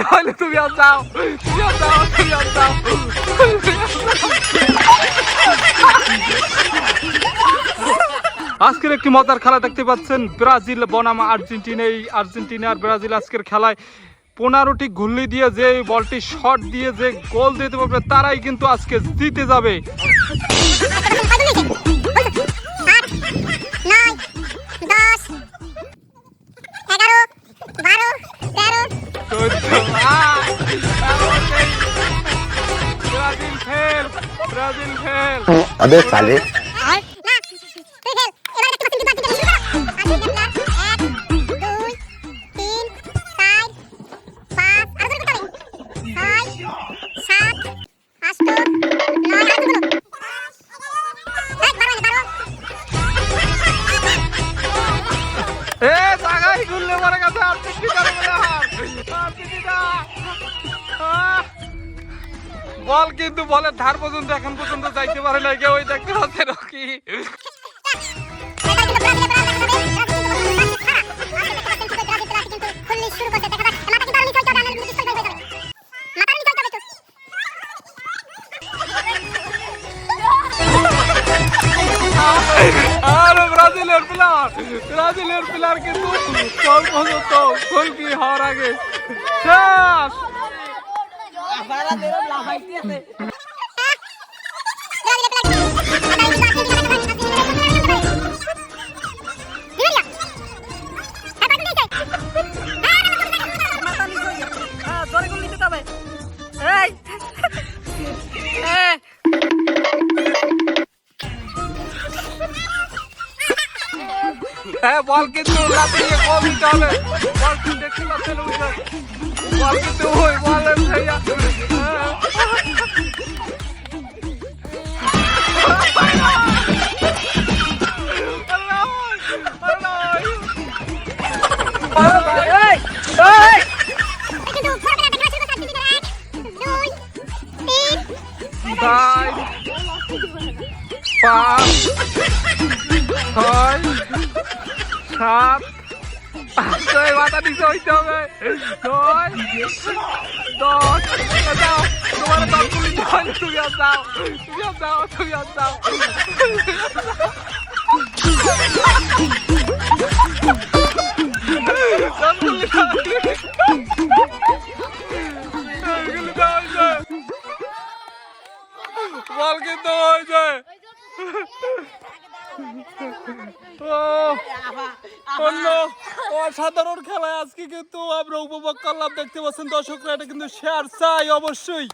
তাহলে তুমি আর যাও, তুমি আর যাও, তুমি আর যাও। আজকের একটি মজার খেলা দেখতে পাচ্ছেন, ব্রাজিল বনাম আর্জেন্টিনা। এই আর্জেন্টিনা আর ব্রাজিল আজকের খেলায় 15টি গুল্লি দিয়ে যে বলটি শট দিয়ে যে গোল দিতে পারবে তারাই কিন্তু আজকে জিতে যাবে। Brazil fail, Brazil fail. अबे साले বল কিন্তু বলের ধার পর্যন্ত এখন পর্যন্ত যাইতে পারে না কেউ, ওই দেখতে পাচ্ছে রকি। আরে ব্রাজিলের প্লেয়ার কিন্তু গোল পর্যন্ত গোল কি হওয়ার আগে শেষ। হ্যাঁ, বল কিন্তু লাফিয়ে গোল দিতে হবে। বল কিন্তু দেখতে পাচ্ছেন, বল কিন্তু ওই বলের ভাইয়া। চার, পাঁচ, ছয়, সাত, মাথা নিচে হইতে হবে, 9, 10। যাও, তোমার 10 গুলি তাহলে তুমি আর যাও, তুমি আর যাও, তুমি আর যাও। বল কিন্তু হয়েছে। অসাধারণ খেলায় আজকে কিন্তু আমরা উপভোগ করলাম। দেখতে পাচ্ছেন দর্শকরা, এটা কিন্তু শেয়ার চাই অবশ্যই।